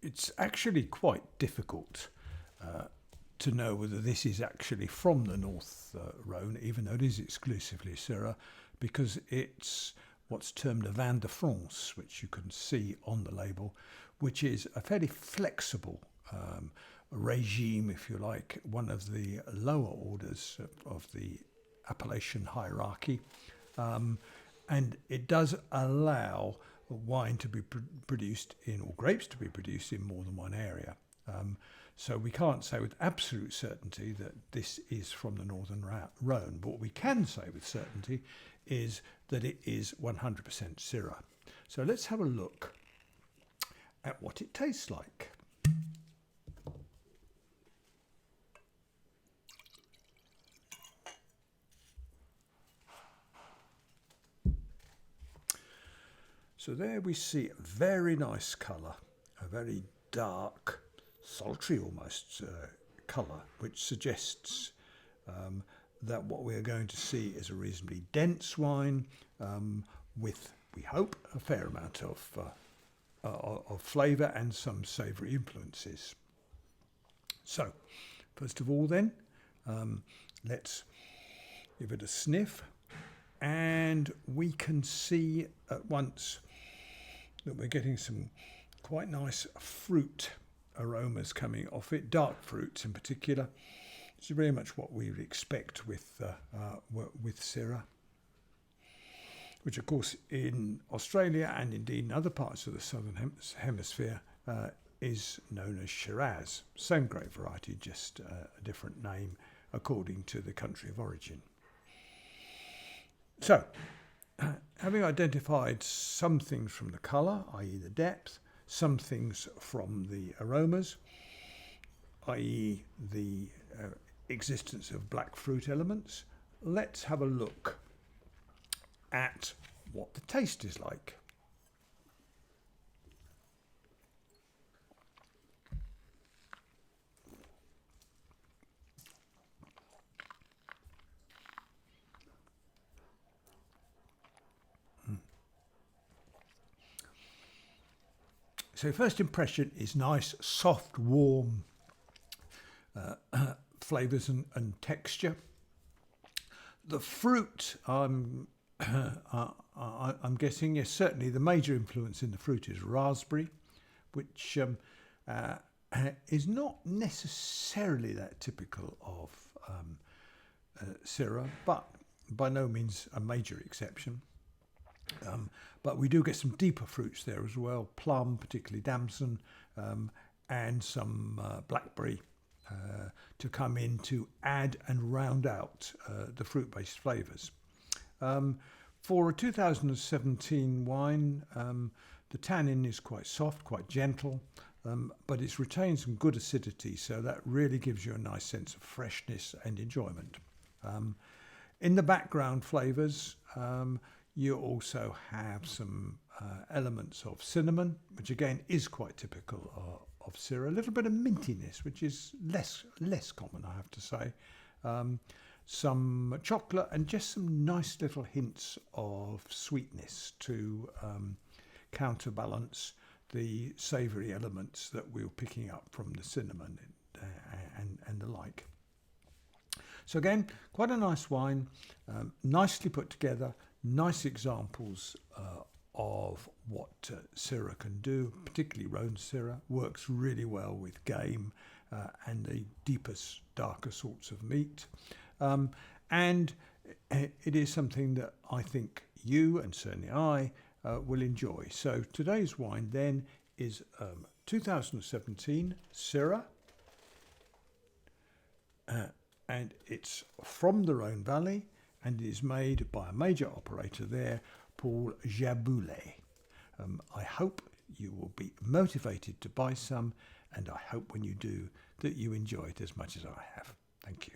It's actually quite difficult to know whether this is actually from the North Rhône, even though it is exclusively Syrah, because it's what's termed a vin de France, which you can see on the label, which is a fairly flexible regime, if you like, one of the lower orders of the appellation hierarchy. And it does allow wine to be produced in, or grapes to be produced in more than one area. So we can't say with absolute certainty that this is from the Northern Rhône, but what we can say with certainty is that it is 100% Syrah. So let's have a look at what it tastes like. So there we see a very nice colour, a very dark, sultry almost colour, which suggests that what we're going to see is a reasonably dense wine with, we hope, a fair amount of flavour and some savoury influences. So, first of all then, let's give it a sniff, and we can see at once that we're getting some quite nice fruit aromas coming off it, dark fruits in particular. It's very much what we would expect with Syrah, which of course in Australia and indeed in other parts of the southern hemisphere is known as Shiraz. Same grape variety, just a different name according to the country of origin. So, having identified some things from the colour, i.e. the depth, some things from the aromas, i.e. the existence of black fruit elements, let's have a look at what the taste is like. So first impression is nice, soft, warm flavours and texture. The fruit, I'm guessing, yes, certainly the major influence in the fruit is raspberry, which is not necessarily that typical of Syrah, but by no means a major exception. But we do get some deeper fruits there as well, plum, particularly damson, and some blackberry to come in to add and round out the fruit-based flavours. For a 2017 wine, the tannin is quite soft, quite gentle, but it's retained some good acidity, so that really gives you a nice sense of freshness and enjoyment. In the background flavours, you also have some elements of cinnamon, which again is quite typical of Syrah. A little bit of mintiness, which is less common, I have to say. Some chocolate and just some nice little hints of sweetness to counterbalance the savoury elements that we were picking up from the cinnamon and the like. So again, quite a nice wine, nicely put together, nice examples of what Syrah can do, particularly Rhône Syrah, works really well with game and the deepest, darker sorts of meat. And it is something that I think you, and certainly I, will enjoy. So today's wine then is 2017 Syrah, and it's from the Rhône Valley, and it is made by a major operator there, Paul Jaboulet. I hope you will be motivated to buy some, and I hope when you do that you enjoy it as much as I have. Thank you.